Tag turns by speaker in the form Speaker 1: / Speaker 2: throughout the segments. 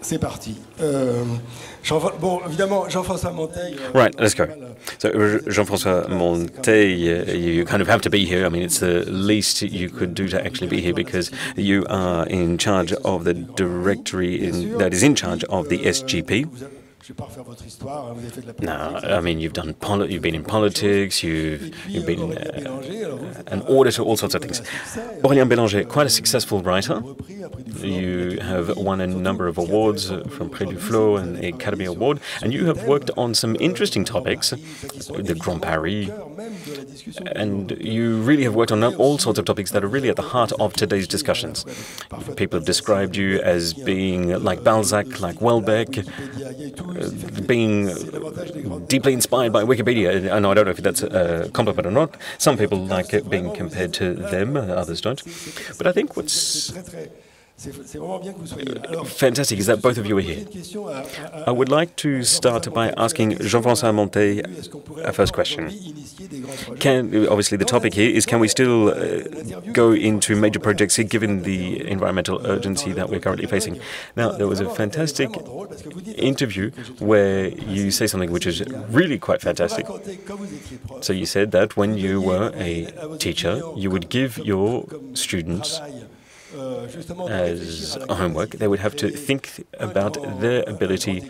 Speaker 1: C'est parti. Bon, évidemment, Jean-François Monteils.
Speaker 2: Right, let's go. So, Jean-François Monteils, you kind of have to be here. I mean, it's the least you could do to actually be here because you are in charge of the directory that is in charge of the SGP. Now, I mean, you've been in politics, you've been an auditor, all sorts of things. Aurélien Bellanger, quite a successful writer. You have won a number of awards from Prix du Flot and the Academy Award, and you have worked on some interesting topics, the Grand Paris, and you really have worked on all sorts of topics that are really at the heart of today's discussions. People have described you as being like Balzac, like Welbeck, being deeply inspired by Wikipedia. I know, I don't know if that's a compliment or not. Some people like it being compared to them, others don't. But I think what's fantastic is that both of you are here. I would like to start by asking Jean-François Monteils a first question. Obviously the topic here is, can we still go into major projects given the environmental urgency that we're currently facing? Now, there was a fantastic interview where you say something which is really quite fantastic. So you said that when you were a teacher, you would give your students as homework, they would have to think about their ability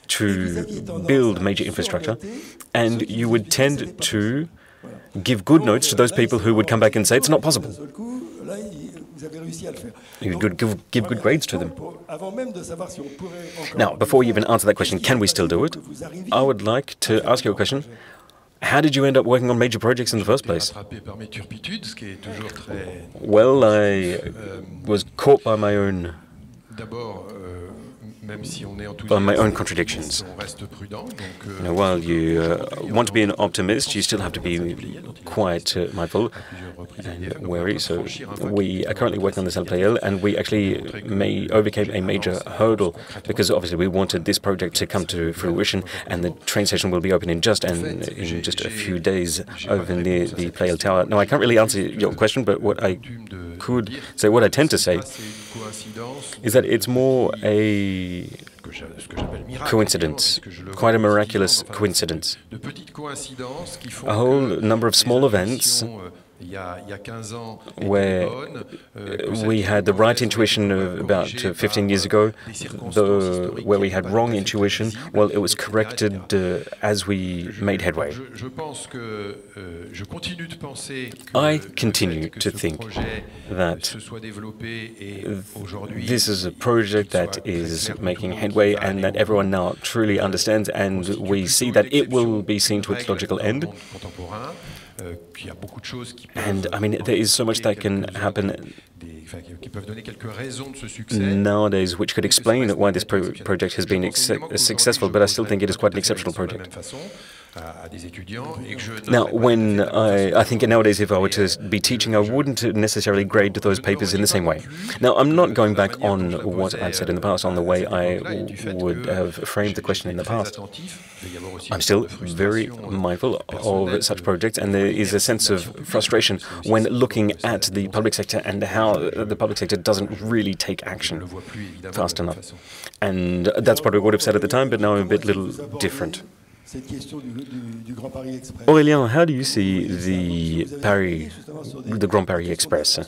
Speaker 2: to build major infrastructure, and you would tend to give good notes to those people who would come back and say it's not possible. You would give good grades to them. Now, before you even answer that question, can we still do it? I would like to ask you a question. How did you end up working on major projects in the first place? Well, I was caught by my own contradictions. While you want to be an optimist, you still have to be quite mindful and wary. So we are currently working on the LPL, and we actually overcame a major hurdle because obviously we wanted this project to come to fruition, and the train station will be open in just a few days over near the Pleyel Tower. Now, I can't really answer your question, but what I tend to say is that it's more a coincidence, quite a miraculous coincidence. A whole number of small events where we had the right intuition about 15 years ago, where we had wrong intuition, well, it was corrected as we made headway. I continue to think that this is a project that is making headway and that everyone now truly understands, and we see that it will be seen to its logical end. And I mean, there is so much that can happen nowadays which could explain why this project has been successful, but I still think it is quite an exceptional project. Now, when I think nowadays if I were to be teaching, I wouldn't necessarily grade those papers in the same way. Now, I'm not going back on what I've said in the past, on the way I would have framed the question in the past. I'm still very mindful of such projects, and there is a sense of frustration when looking at the public sector and how the public sector doesn't really take action fast enough. And that's probably what I've said at the time, but now I'm a little different. Aurélien, how do you see the Grand Paris Express?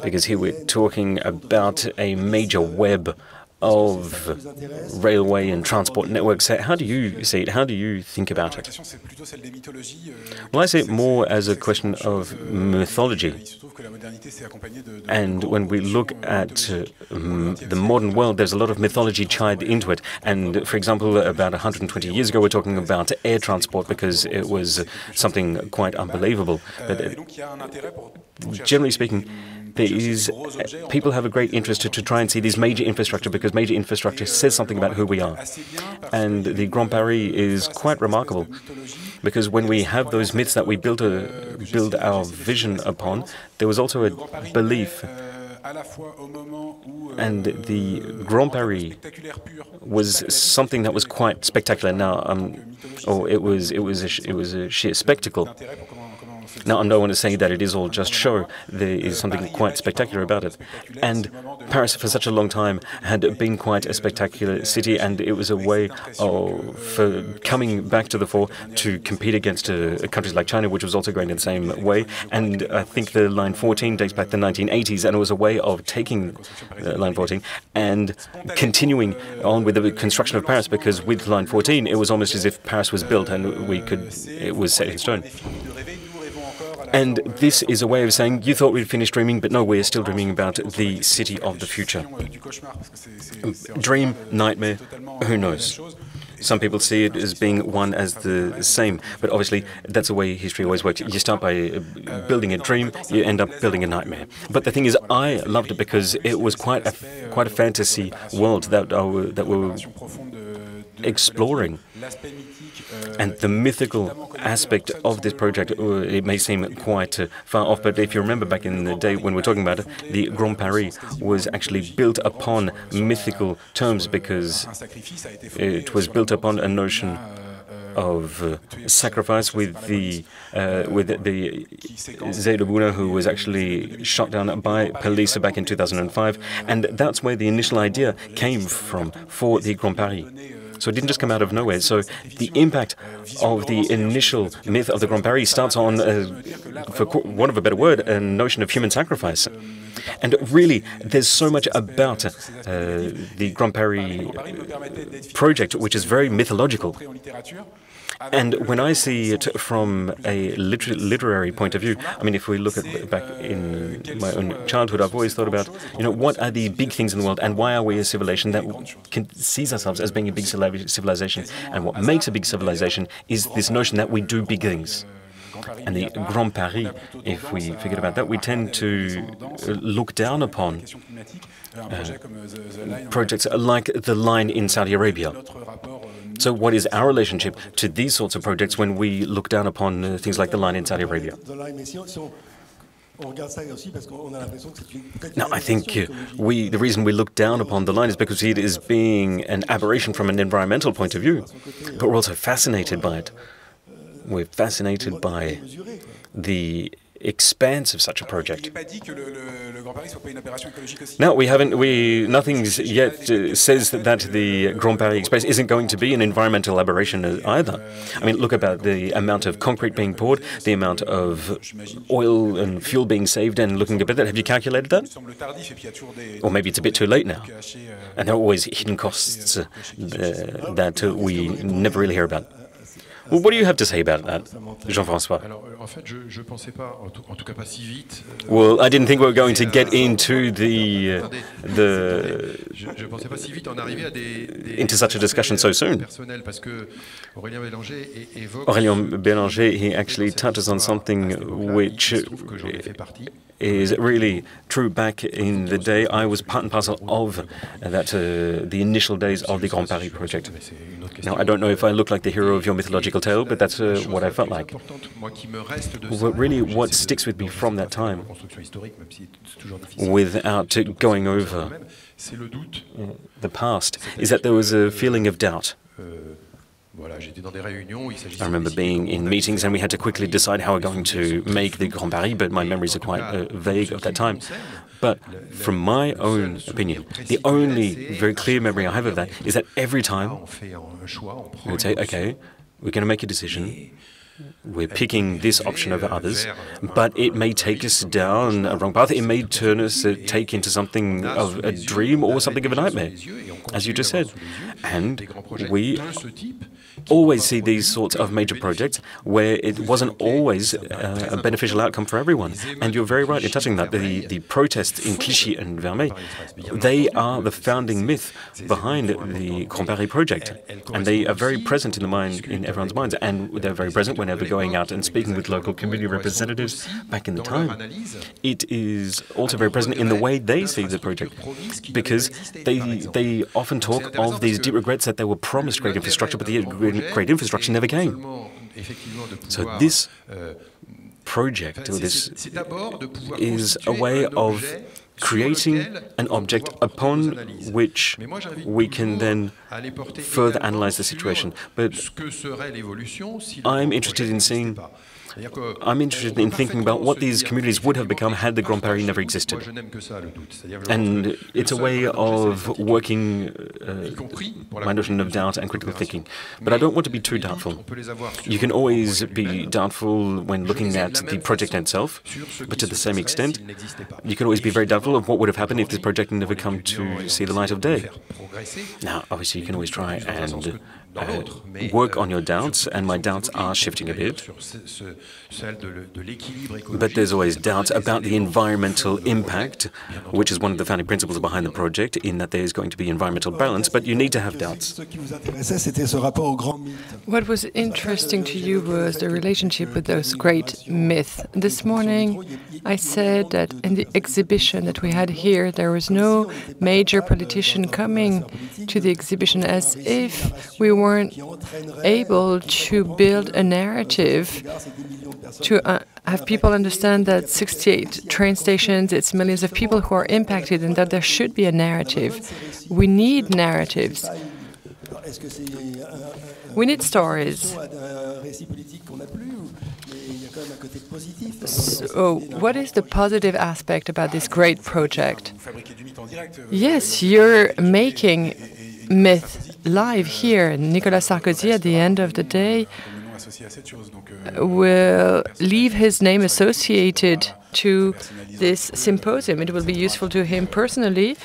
Speaker 2: Because here we're talking about a major web of railway and transport networks. How do you see it? How do you think about it? Well, I see it more as a question of mythology. And when we look at the modern world, there's a lot of mythology tied into it. And, for example, about 120 years ago, we're talking about air transport because it was something quite unbelievable. But generally speaking, people have a great interest to try and see these major infrastructure, because major infrastructure says something about who we are. And the Grand Paris is quite remarkable. because when we have those myths that we build our vision upon, there was also a belief. And the Grand Paris was something that was quite spectacular. Now, it was a sheer spectacle. Now, I don't want to say that it is all just show. There is something quite spectacular about it. And Paris, for such a long time, had been quite a spectacular city, and it was a way for coming back to the fore to compete against countries like China, which was also going in the same way. And I think the Line 14 dates back to the 1980s, and it was a way of taking Line 14 and continuing on with the construction of Paris, because with Line 14, it was almost as if Paris was built and it was set in stone. And this is a way of saying, you thought we'd finished dreaming, but no, we're still dreaming about the city of the future. Dream, nightmare, who knows? Some people see it as being one as the same, but obviously that's the way history always works. You start by building a dream, you end up building a nightmare. But the thing is, I loved it because it was quite a fantasy world that we're exploring. And the mythical aspect of this project, it may seem quite far off, but if you remember back in the day when we're talking about it, the Grand Paris was actually built upon mythical terms, because it was built upon a notion of sacrifice with the Zedobuna, who was actually shot down by police back in 2005, and that's where the initial idea came from for the Grand Paris. So it didn't just come out of nowhere. So the impact of the initial myth of the Grand Paris starts on, for want of a better word, a notion of human sacrifice. And really, there's so much about the Grand Paris project which is very mythological. And when I see it from a literary point of view, I mean, if we look at back in my own childhood, I've always thought about, what are the big things in the world, and why are we a civilization that sees ourselves as being a big civilization? And what makes a big civilization is this notion that we do big things. And the Grand Paris, if we forget about that, we tend to look down upon projects like the line in Saudi Arabia. So what is our relationship to these sorts of projects when we look down upon things like the line in Saudi Arabia? Now, I think the reason we look down upon the line is because it is being an aberration from an environmental point of view, but we're also fascinated by it. We're fascinated by the expanse of such a project. Now, nothing yet says that the Grand Paris Express isn't going to be an environmental aberration either. I mean, look about the amount of concrete being poured, the amount of oil and fuel being saved, and looking at that. Have you calculated that? Or maybe it's a bit too late now. And there are always hidden costs that we never really hear about. Well, what do you have to say about that, Jean-François? Well, I didn't think we were going to get into into such a discussion so soon. Aurélien Bellanger, he actually touches on something which is really true. Back in the day, I was part and parcel of that, the initial days of the Grand Paris project. Now, I don't know if I look like the hero of your mythological tale, but that's what I felt like. Well, really, what sticks with me from that time, without going over the past, is that there was a feeling of doubt. I remember being in meetings and we had to quickly decide how we're going to make the Grand Paris, but my memories are quite vague of that time. But from my own opinion, the only very clear memory I have of that is that every time we would say, okay, we're going to make a decision, we're picking this option over others, but it may take us down a wrong path, it may turn us, take into something of a dream or something of a nightmare, as you just said. And we always see these sorts of major projects where it wasn't always a beneficial outcome for everyone. And you're very right in touching that. The protests in Clichy and Vermeil, they are the founding myth behind the Grand Paris project. And they are very present in everyone's minds. And they're very present whenever going out and speaking with local community representatives back in the time. It is also very present in the way they see the project, because they often talk of these deep regrets that they were promised great infrastructure, but the great infrastructure never came. So this project, or this is a way of creating an object upon which we can then further analyze the situation. But I'm interested in thinking about what these communities would have become had the Grand Paris never existed. And it's a way of working my notion of doubt and critical thinking. But I don't want to be too doubtful. You can always be doubtful when looking at the project itself, but to the same extent, you can always be very doubtful of what would have happened if this project never come to see the light of day. Now, obviously, you can always try and work on your doubts, and my doubts are shifting a bit. But there's always doubts about the environmental impact, which is one of the founding principles behind the project, in that there is going to be environmental balance, but you need to have doubts.
Speaker 3: What was interesting to you was the relationship with those great myths. This morning, I said that in the exhibition that we had here, there was no major politician coming to the exhibition, as if we weren't able to build a narrative to have people understand that 68 train stations, it's millions of people who are impacted, and that there should be a narrative. We need narratives. We need stories. So, what is the positive aspect about this great project? Yes, you're making myth live here. Nicolas Sarkozy, at the end of the day, will leave his name associated to this symposium. It will be useful to him personally,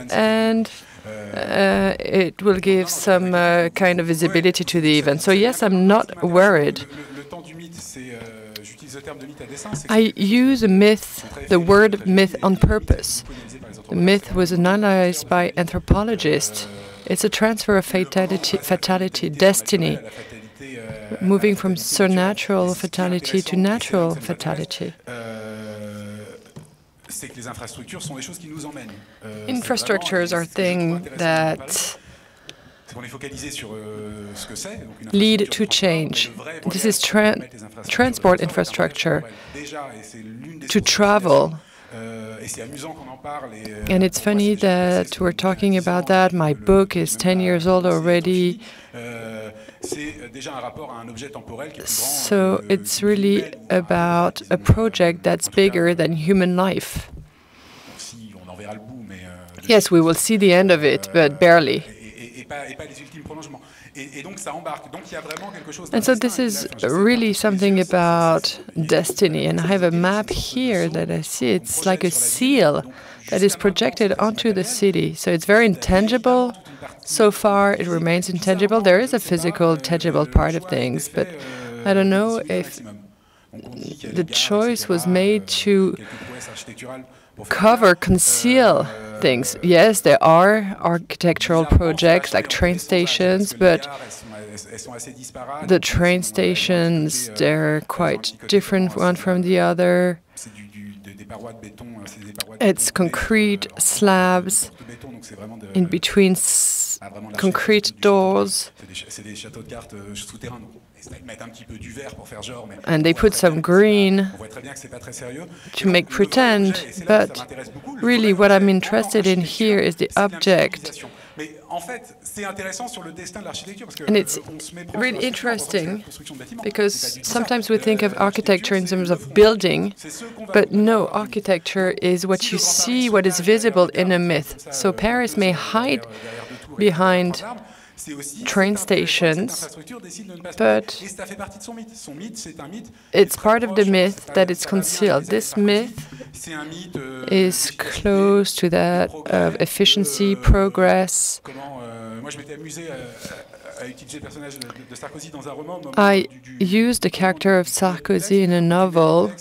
Speaker 3: and it will give some kind of visibility to the event. So yes, I'm not worried. I use the word myth on purpose. The myth was analyzed by anthropologists. It's a transfer of fatality, destiny, moving from supernatural fatality to natural fatality. Infrastructures are things that lead to change. This is transport infrastructure to travel. And it's funny that we're talking about that. My book is 10 years old already. So it's really about a project that's bigger than human life. Yes, we will see the end of it, but barely. And so this is really something about destiny. And I have a map here that I see. It's like a seal that is projected onto the city. So it's very intangible. So far, it remains intangible. There is a physical, tangible part of things, but I don't know if the choice was made to conceal things. Yes, there are architectural projects like train stations, but the train stations, they're quite different one from the other. It's concrete slabs in between concrete doors. And they put some green to make pretend, but really what I'm interested in here is the object. And it's really interesting because sometimes we think of architecture in terms of building, but no, architecture is what you see, what is visible in a myth. So Paris may hide behind train stations, but it's part of the myth that it's concealed. This myth is close to that of efficiency, progress. I used the character of Sarkozy in a novel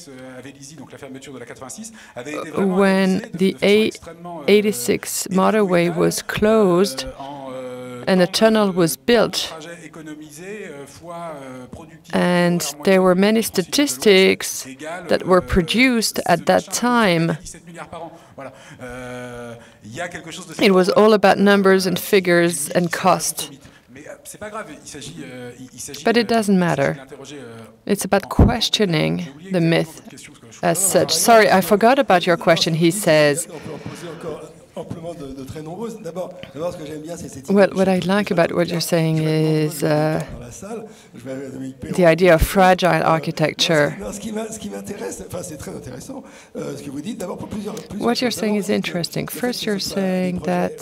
Speaker 3: when the A86 motorway was closed and a tunnel was built. And there were many statistics that were produced at that time. It was all about numbers and figures and cost. But it doesn't matter. It's about questioning the myth as such. Sorry, I forgot about your question, he says. Well, what I like about what you're saying is the idea of fragile architecture. What you're saying is interesting. First, you're saying that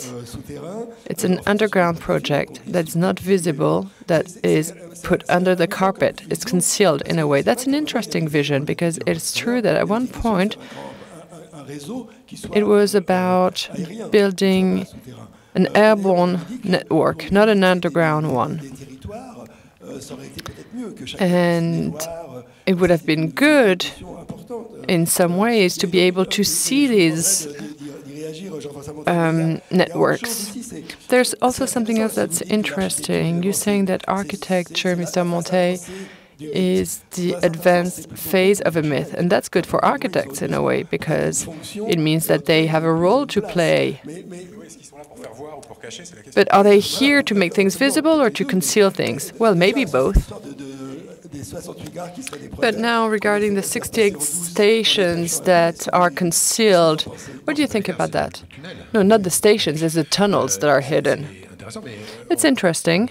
Speaker 3: it's an underground project that's not visible, that is put under the carpet. It's concealed in a way. That's an interesting vision, because it's true that at one point it was about building an airborne network, not an underground one. And it would have been good in some ways to be able to see these networks. There's also something else that's interesting. You're saying that architecture, Mr. Monteils, is the advanced phase of a myth, and that's good for architects in a way, because it means that they have a role to play. But are they here to make things visible or to conceal things? Well, maybe both. But now, regarding the 68 stations that are concealed, what do you think about that? No, not the stations, it's the tunnels that are hidden. It's interesting.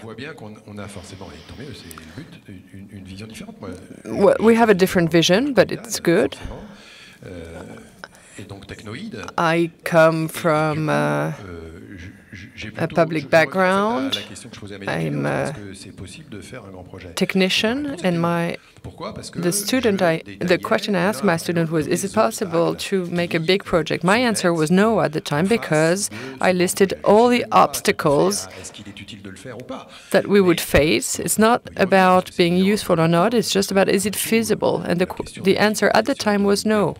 Speaker 3: Well, we have a different vision, but it's good. I come from a public background. I'm a technician, and the question I asked my student was, is it possible to make a big project? My answer was no at the time, because I listed all the obstacles that we would face. It's not about being useful or not, it's just about, is it feasible? And the answer at the time was no.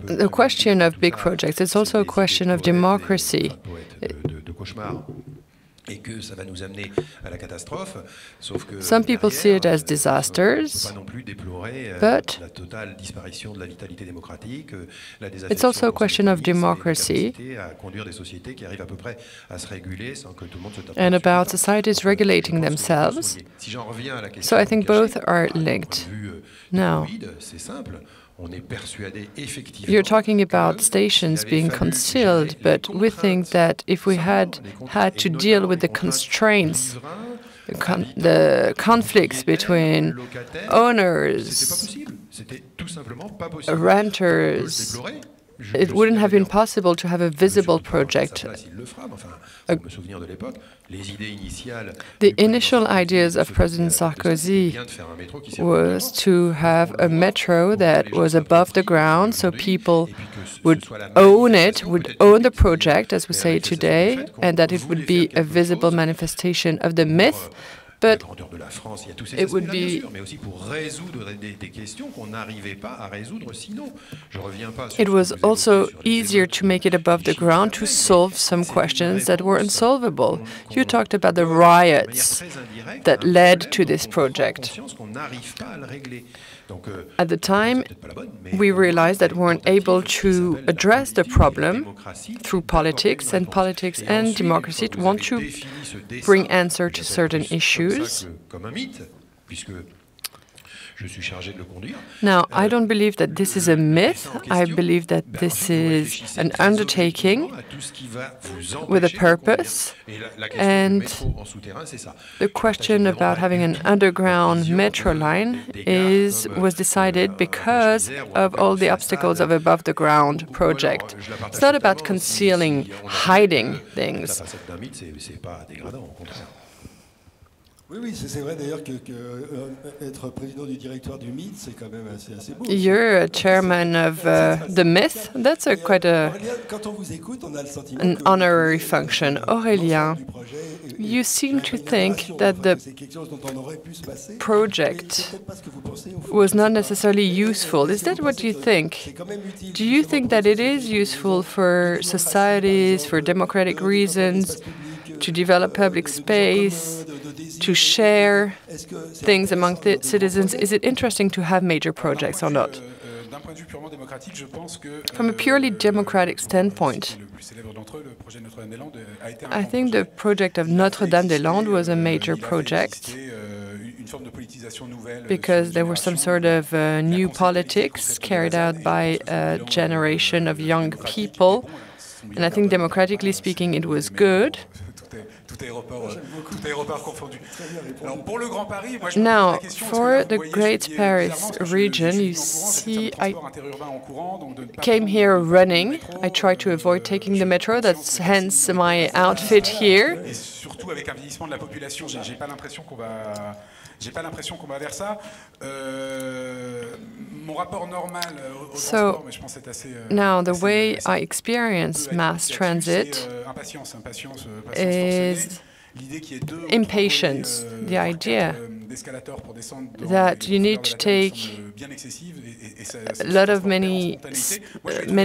Speaker 3: The question of big projects is also a question of democracy. Some people see it as disasters, but it's also a question of democracy and about societies regulating themselves. So I think both are linked. Now, you're talking about stations being concealed, but we think that if we had to deal with the constraints, the conflicts between owners, renters, it wouldn't have been possible to have a visible project. The initial ideas of President Sarkozy was to have a metro that was above the ground, so people would own it, would own the project, as we say today, and that it would be a visible manifestation of the myth. But it would be It was also easier to make it above the ground to solve some questions that were unsolvable. You talked about the riots that led to this project. At the time, we realized that we weren't able to address the problem through politics, and democracy want to bring answer to certain issues. Now, I don't believe that this is a myth. I believe that this is an undertaking with a purpose. And the question about having an underground metro line was decided because of all the obstacles of above-the-ground project. It's not about concealing, hiding things. You're a chairman of the myth. That's quite an honorary function. Aurélien, you seem to think that the project was not necessarily useful. Is that what you think? Do you think that it is useful for societies, for democratic reasons, to develop public space, to share things among the citizens? Is it interesting to have major projects or not? From a purely democratic standpoint, I think the project of Notre-Dame-des-Landes was a major project because there were some sort of new politics carried out by a generation of young people. And I think democratically speaking, it was good. Now, for the Great Paris region, you see, I came here running. I tried to avoid taking the metro. That's hence my outfit here. So now the way I experience mass transit is impatience, the idea that you need to take a lot of many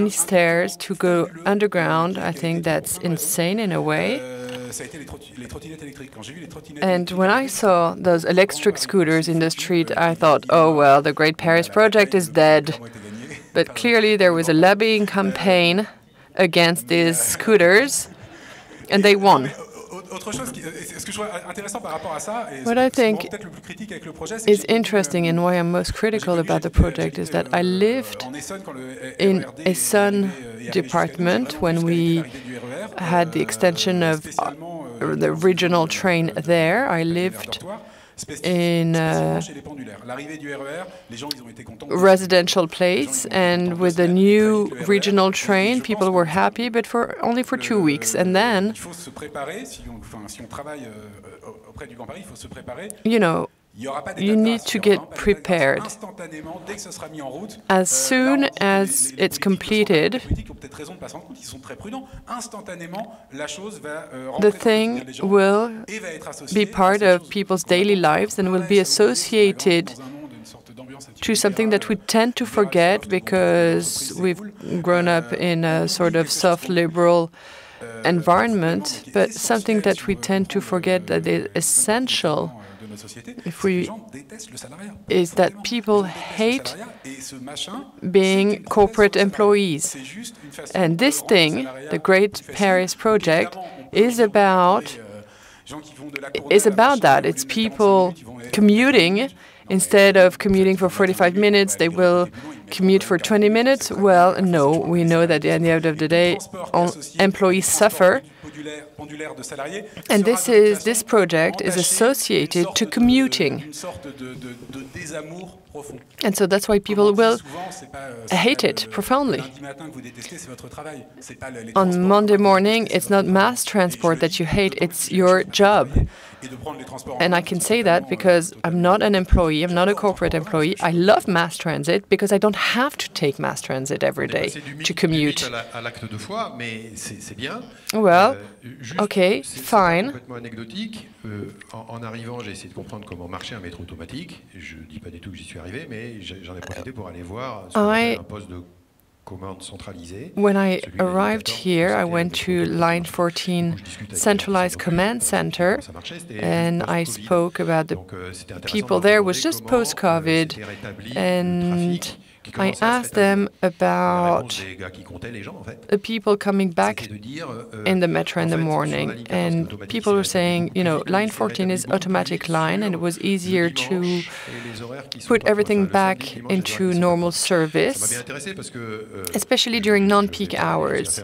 Speaker 3: stairs to go underground. I think that's insane in a way. And when I saw those electric scooters in the street, I thought, oh, well, the Great Paris Project is dead. But clearly there was a lobbying campaign against these scooters, and they won. What I think is interesting and why I'm most critical about the project is that I lived in Essonne department when we had the extension of the regional train there. I lived in a residential place, and with the new regional train, people were happy, but only for 2 weeks. And then, you know, you need to get prepared. As soon as it's completed, the thing will be part of people's daily lives and will be associated to something that we tend to forget because we've grown up in a sort of soft liberal environment, but something that we tend to forget that is essential is that people hate being corporate employees. And this thing, the Great Paris Project, is about that. It's people commuting. Instead of commuting for 45 minutes, they will commute for 20 minutes. Well, no, we know that at the end of the day, employees suffer. And this project is associated to commuting. And so that's why people will hate it profoundly. On Monday morning, it's not mass transport that you hate, it's your job. And I can say that because I'm not an employee, I'm not a corporate employee. I love mass transit because I don't have to take mass transit every day to commute. Well, okay, fine.
Speaker 4: En arrivant, j'ai essayé de comprendre comment marchait un métro automatique. Je ne dis pas du tout que j'y suis arrivé, mais j'en ai profité pour aller voir ce qu'on appelle un poste de commande centralisé.
Speaker 3: When I arrived here, I went to Line 14 Centralized Command Center, and I spoke about the people there. It was just post-COVID, and I asked them about the people coming back in the metro in the morning, and people were saying, you know, Line 14 is automatic line, and it was easier to put everything back into normal service, especially during non-peak hours.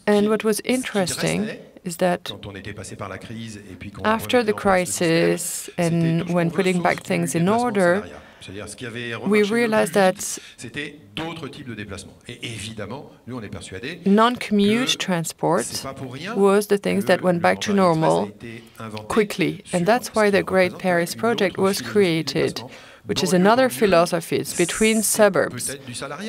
Speaker 3: And what was interesting is that after the crisis and when putting back things in order, we realized that non-commute transport was the things that went back to normal quickly. And that's why the Great Paris Project was created, which is another philosophy. It's between suburbs.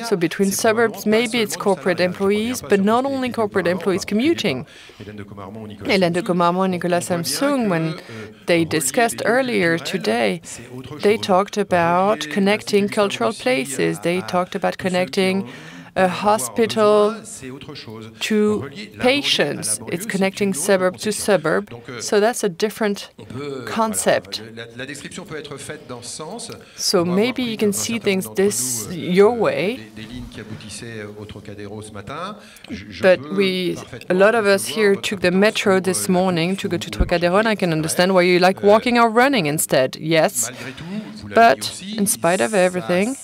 Speaker 3: So between suburbs, maybe it's corporate employees, but not only corporate employees commuting. Hélène de Comarmont and Nicolas Samsung, when they discussed earlier today, they talked about connecting cultural places. They talked about connecting a hospital to patients. It's connecting suburb to suburb. So that's a different concept. So maybe you can see things your way. But a lot of us here took the metro this morning to go to Trocadero, and I can understand why you like walking or running instead. Yes, but in spite of everything,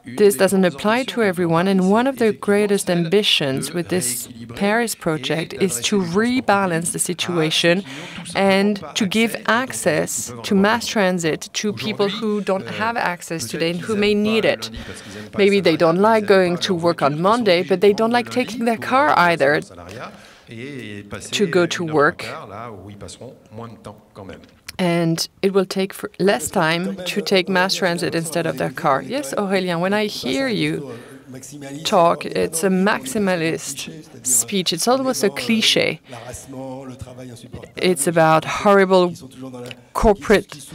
Speaker 3: this doesn't apply to everyone. And one of the greatest ambitions with this Paris project is to rebalance the situation and to give access to mass transit to people who don't have access today and who may need it. Maybe they don't like going to work on Monday, but they don't like taking their car either to go to work. And it will take less time to take mass transit instead of their car. Yes, Aurélien, when I hear you talk, it's a maximalist speech. It's almost a cliché. It's about horrible corporate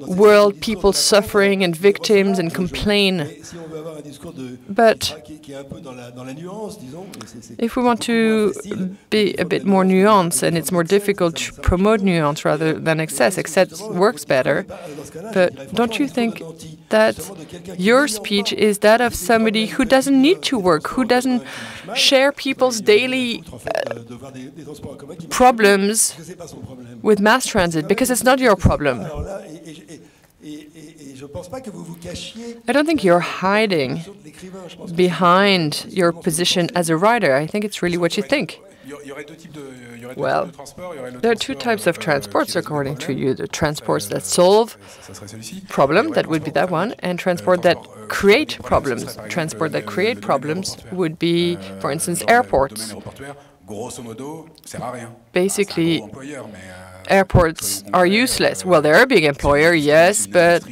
Speaker 3: world, people suffering and victims and complain. But if we want to be a bit more nuanced, and it's more difficult to promote nuance rather than excess. Excess works better. But don't you think that your speech is that of somebody who doesn't need to work, who doesn't share people's daily problems with mass transit, because it's not your problem? I don't think you're hiding behind your position as a writer. I think it's really what you think. Well, there are two types of transports, according to you. The transports that solve problems, that would be that one, and transport that create problems. Transport that create problems would be, for instance, airports. Basically, airports are useless. Well, they're a big employer, yes, but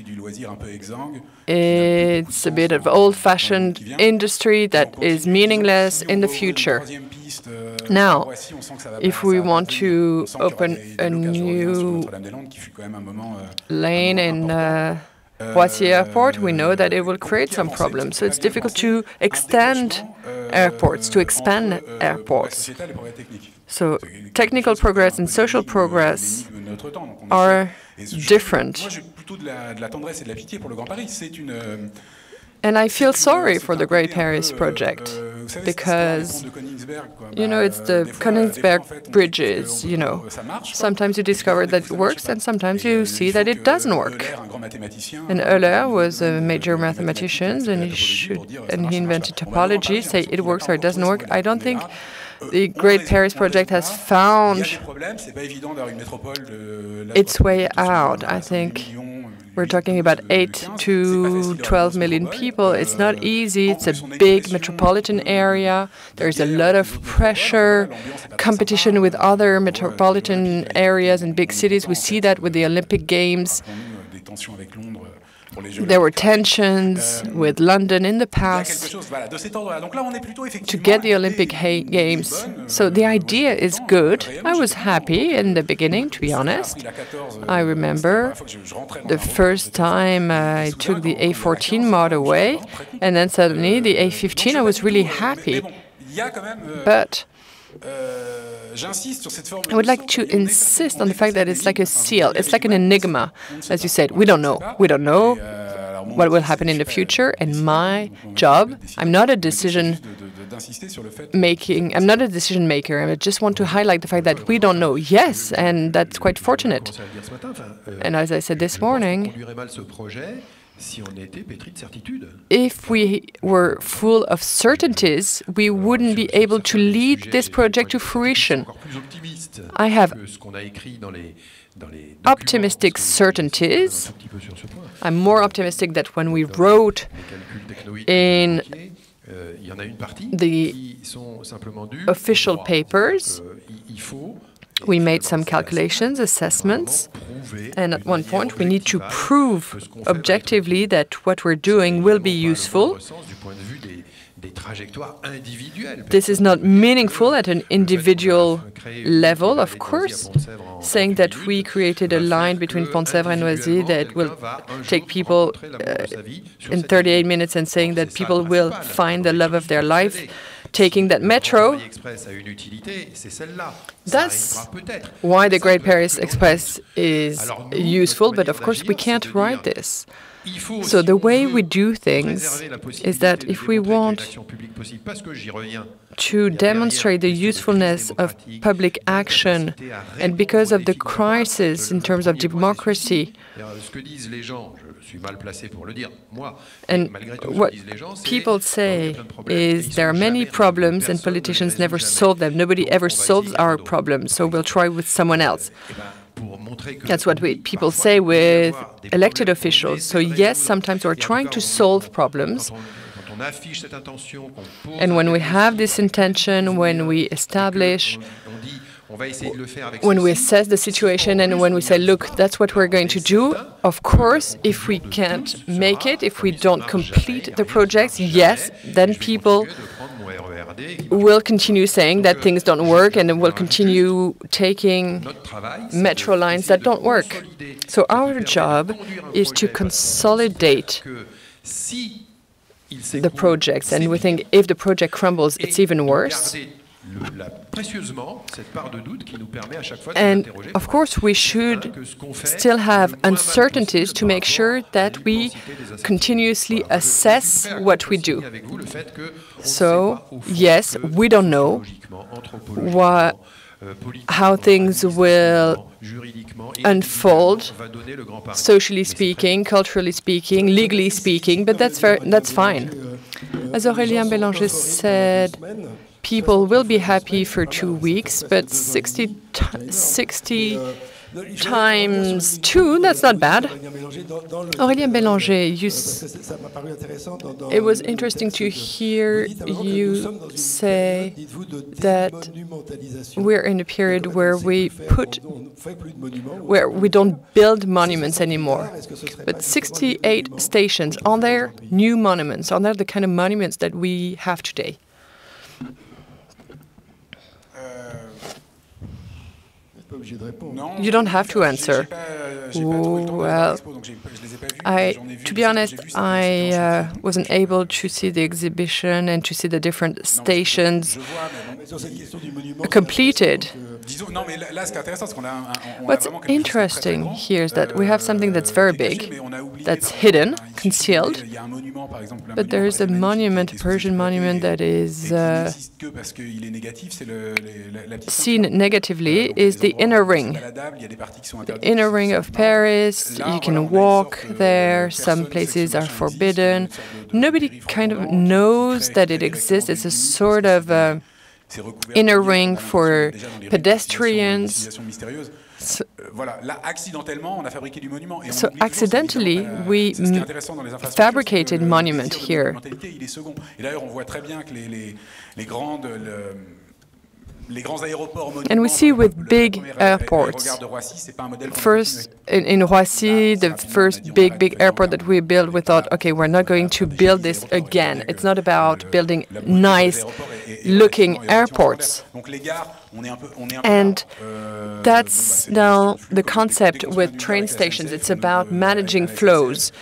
Speaker 3: it's a bit of old-fashioned industry that is meaningless in the future. Now, if we want to open a new lane in Roissy Airport, we know that it will create some problems. So it's difficult to extend airports, to expand airports. So technical progress and social progress are different. And I feel sorry for the Great Paris Project because, it's the Königsberg bridges, Sometimes you discover that it works and sometimes you see that it doesn't work. And Euler was a major mathematician and he invented topology, say it works or it doesn't work. I don't think the Great Paris Project has found its way out. I think we're talking about 8 to 12 million people. It's not easy. It's a big metropolitan area. There's a lot of pressure, competition with other metropolitan areas and big cities. We see that with the Olympic Games. There were tensions with London in the past to get the Olympic Games. So the idea is good. I was happy in the beginning, to be honest. I remember the first time I took the A14 motorway, and then suddenly the A15, I was really happy. But I would like to insist on the fact that it's like a seal. It's like an enigma. As you said, we don't know. We don't know what will happen in the future. And my job, I'm not a decision maker. I just want to highlight the fact that we don't know. Yes, and that's quite fortunate. And as I said this morning, if we were full of certainties, we wouldn't be able to lead this project to fruition. I have optimistic certainties. I'm more optimistic that when we wrote in the official papers, we made some calculations, assessments, and at one point we need to prove objectively that what we're doing will be useful. This is not meaningful at an individual level, of course. Saying that we created a line between Pont-de-Sèvres and Noisy that will take people in 38 minutes and saying that people will find the love of their life taking that metro. That's why the Great Paris Express is useful, but of course we can't write this. So the way we do things is that if we want to demonstrate the usefulness of public action, and because of the crisis in terms of democracy, and what people say is there are many problems and politicians never solve them. Nobody ever solves our problems, so we'll try with someone else. That's what people say with elected officials. So yes, sometimes we're trying to solve problems. And when we have this intention, when we establish, when we assess the situation and when we say, look, that's what we're going to do, of course, if we can't make it, if we don't complete the projects, yes, then people will continue saying that things don't work and then will continue taking metro lines that don't work. So our job is to consolidate the projects, and we think if the project crumbles, it's even worse. And of course, we should still have uncertainties to make sure that we continuously assess what we do. So, yes, we don't know how things will unfold, socially speaking, culturally speaking, legally speaking, but that's fine. As Aurélien Bellanger said, people will be happy for 2 weeks, but 60 times 2, that's not bad. Aurélien Bellanger, it was interesting to hear you say that we're in a period where we don't build monuments anymore. But 68 stations, are there new monuments? Are there the kind of monuments that we have today? You don't have to answer. Well, to be honest, I wasn't able to see the exhibition and to see the different stations completed. What's interesting here is that we have something that's very big, that's hidden, concealed, but there is a monument, a Persian monument, that is seen negatively, is the inner ring. The inner ring of Paris, you can walk there, some places are forbidden. Nobody kind of knows that it exists. It's a sort of inner ring for pedestrians. So accidentally, we fabricated monument here. And we see with big airports. First, in Roissy, the first big airport that we built, we thought, okay, we're not going to build this again. It's not about building nice-looking airports. And that's now the concept with train stations. It's about managing flows.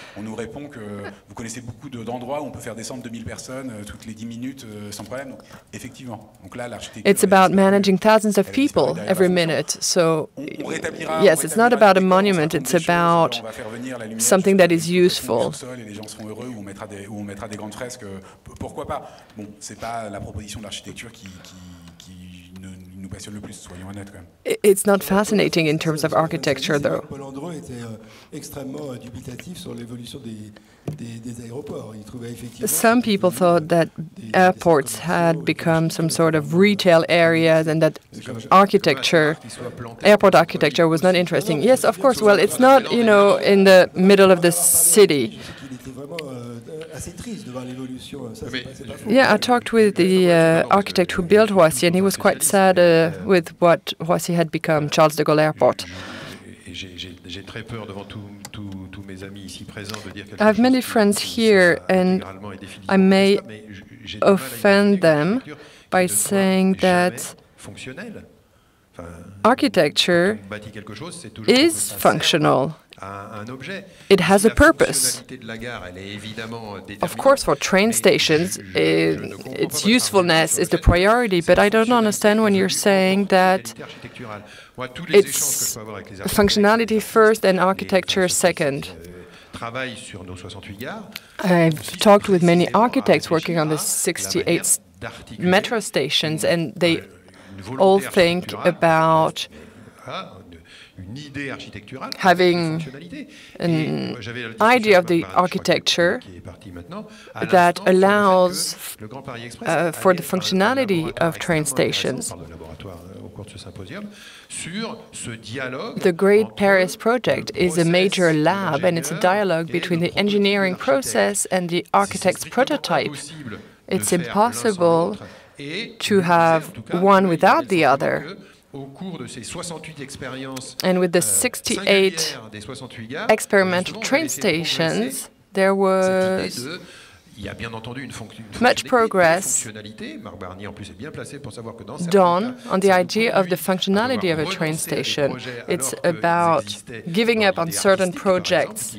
Speaker 3: It's about managing thousands of people every minute. So, yes, it's not about a monument, it's about something that is useful. It's not fascinating in terms of architecture, though. Some people thought that airports had become some sort of retail areas and that airport architecture was not interesting. Yes, of course. Well, it's not, in the middle of the city. Yeah, I talked with the architect who built Roissy, and he was quite sad with what Roissy had become, Charles de Gaulle Airport.
Speaker 4: j'ai très peur devant tous mes amis ici présents de dire quelque chose.
Speaker 3: I have many friends here, and I may offend them by saying that architecture is functional. It has a purpose. Of course, for train stations, its usefulness is the priority, but I don't understand when you're saying that it's functionality first and architecture second. I've talked with many architects working on the 68 metro stations, and they all think about having an idea of the architecture that allows for the functionality of train stations. The Great Paris Project is a major lab, and it's a dialogue between the engineering process and the architect's prototype. It's impossible to have one without the other. And with the 68 experimental train stations, there was much progress done on the idea of the functionality of a train station. It's about giving up on certain projects.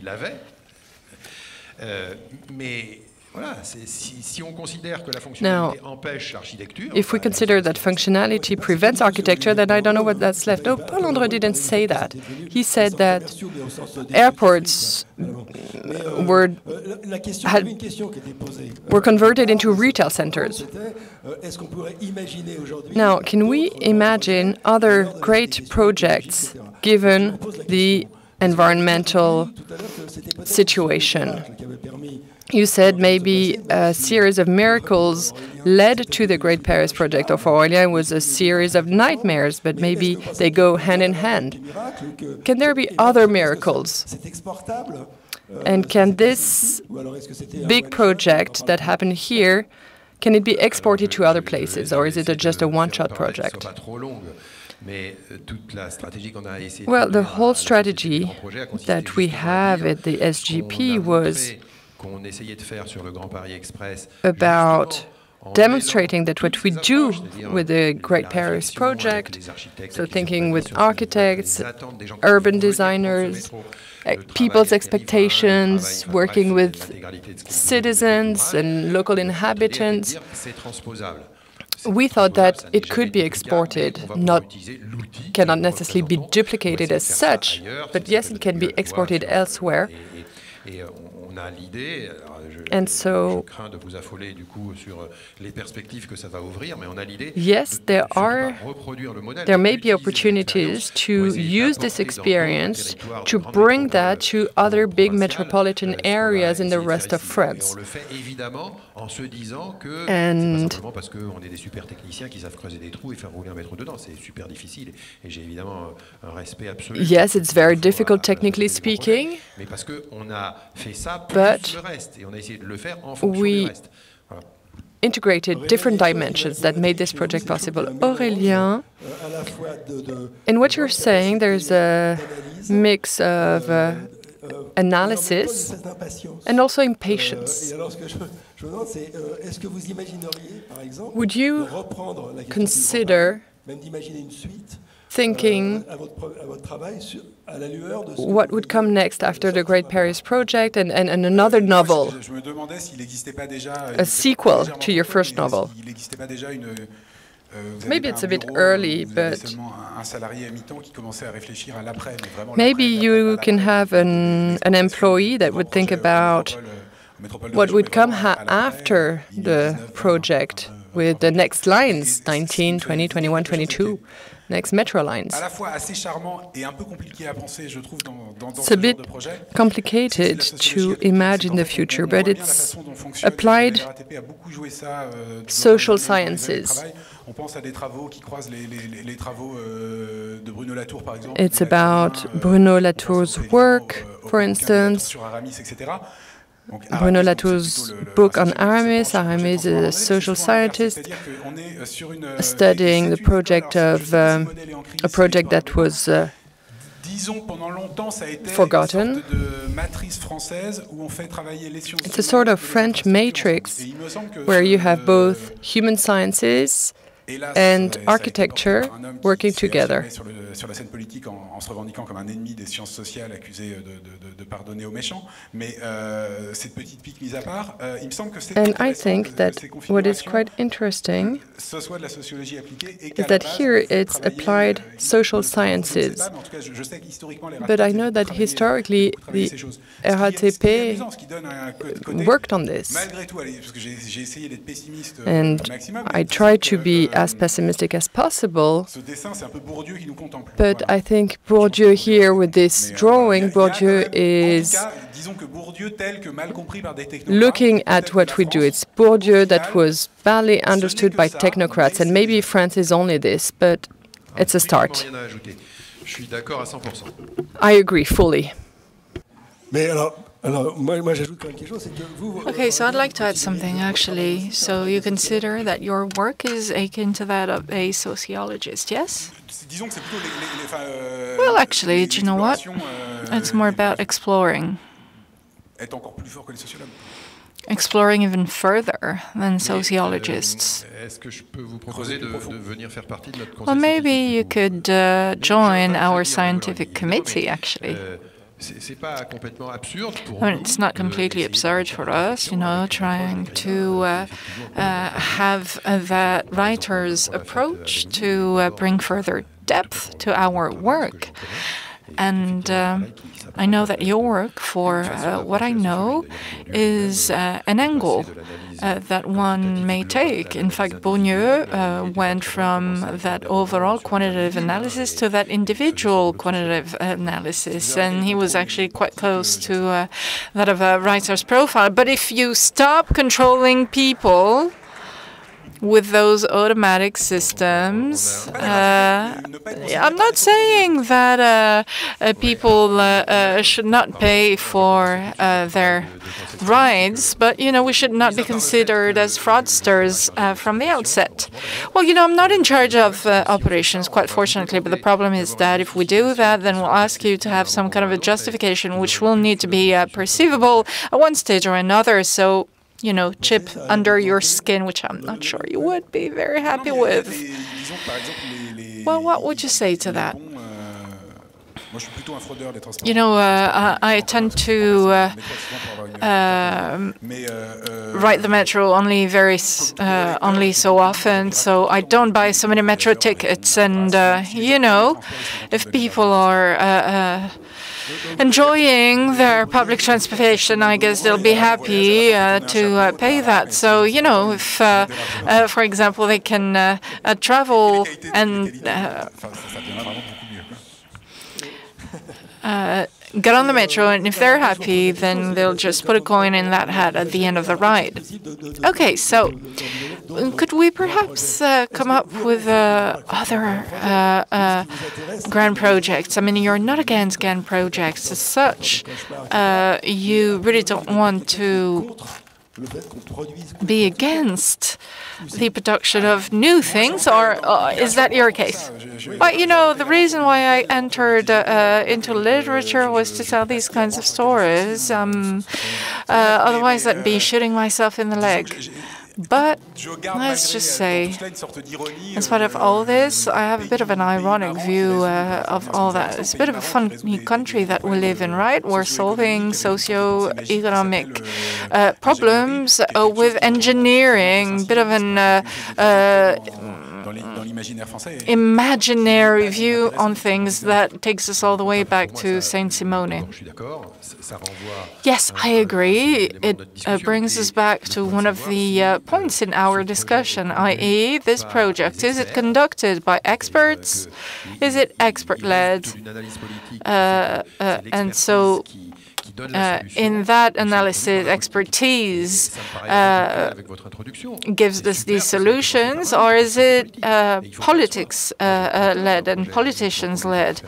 Speaker 3: Now, if we consider that functionality prevents architecture, then I don't know what that's left. No, Paul Andre didn't say that. He said that airports were converted into retail centers. Now, can we imagine other great projects given the environmental situation? You said maybe a series of miracles led to the Great Paris Project. Of Aurélien was a series of nightmares, but maybe they go hand in hand. Can there be other miracles? And can this big project that happened here, can it be exported to other places, or is it just a one-shot project? Well, the whole strategy that we have at the SGP was about demonstrating that what we do with the Great Paris Project, so thinking with architects, urban designers, people's expectations, working with citizens and local inhabitants, we thought that it could be exported, cannot necessarily be duplicated as such, but yes, it can be exported elsewhere. And so, yes, there may be opportunities to use this experience to bring that to other big metropolitan areas in the rest of France. And yes, it's very difficult technically speaking, but we integrated different dimensions that made this project possible. Aurélien, in what you're saying, there's a mix of analysis and also impatience. Would you consider thinking what would come next after the Great Paris Project and another novel, a sequel to your first novel? Maybe it's a bit early, but maybe you can have an employee that would think about what would come after the project with the next lines, 19, 20, 21, 22. Next metro lines. It's a bit complicated to imagine the future, but it's applied social sciences. It's about Bruno Latour's work, for instance. Bruno Latour's book on Aramis. Aramis is a social scientist studying the project of a project that was forgotten. It's a sort of French matrix where you have both human sciences and architecture working together. And I think that what is quite interesting is that here it's applied social sciences. But I know that historically the RATP worked on this. And I try to be as pessimistic as possible. But I think Bourdieu here with this drawing, Bourdieu is looking at what we do. It's Bourdieu that was badly understood by technocrats, and maybe France is only this, but it's a start. I agree fully.
Speaker 5: Okay, so I'd like to add something, actually. So you consider that your work is akin to that of a sociologist, yes? Well, actually, do you know what? It's more about exploring. Exploring even further than sociologists. Well, maybe you could join our scientific committee, actually. I mean, it's not completely absurd for us, you know, trying to have that writer's approach to bring further depth to our work. And I know that your work, for what I know, is an angle that one may take. In fact, Bourdieu went from that overall quantitative analysis to that individual quantitative analysis, and he was actually quite close to that of a writer's profile. But if you stop controlling people with those automatic systems, I'm not saying that people should not pay for their rides, but, you know, we should not be considered as fraudsters from the outset. Well, you know, I'm not in charge of operations, quite fortunately, but the problem is that if we do that, then we'll ask you to have some kind of a justification, which will need to be perceivable at one stage or another. So, you know, chip under your skin, which I'm not sure you would be very happy with. Well, what would you say to that? You know, I tend to ride the metro only so often, so I don't buy so many metro tickets. And, you know, if people are enjoying their public transportation, I guess they'll be happy to pay that. So, you know, if, for example, they can travel and get on the metro, and if they're happy, then they'll just put a coin in that hat at the end of the ride. Okay, so could we perhaps come up with other grand projects? I mean, you're not against grand projects as such. You really don't want to be against the production of new things, or is that your case? Well, you know, the reason why I entered into literature was to tell these kinds of stories. Otherwise, I'd be shooting myself in the leg. But let's just say, in spite of all this, I have a bit of an ironic view of all that. It's a bit of a funny country that we live in, right? We're solving socio-economic problems with engineering, a bit of an imaginary view on things that takes us all the way back to Saint-Simone. Yes, I agree. It brings us back to one of the points in our discussion, i.e. this project. Is it conducted by experts? Is it expert-led? And so in that analysis, expertise gives us these solutions, or is it politics led and politicians led?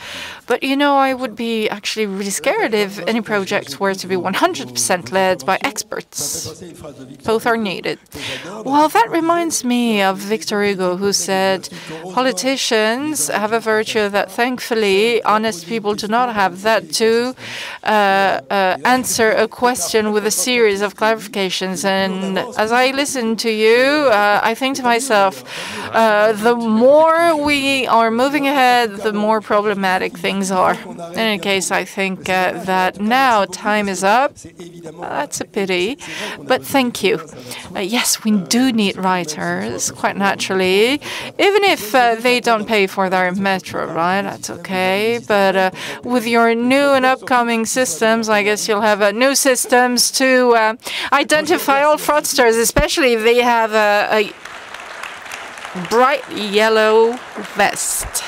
Speaker 5: But you know, I would be actually really scared if any projects were to be 100% led by experts. Both are needed. Well, that reminds me of Victor Hugo, who said, politicians have a virtue that thankfully honest people do not have, that to answer a question with a series of clarifications. And as I listen to you, I think to myself, the more we are moving ahead, the more problematic things are. In any case, I think that now time is up. That's a pity, but thank you. Yes, we do need writers, quite naturally, even if they don't pay for their metro, right? That's okay. But with your new and upcoming systems, I guess you'll have new systems to identify all fraudsters, especially if they have a bright yellow vest.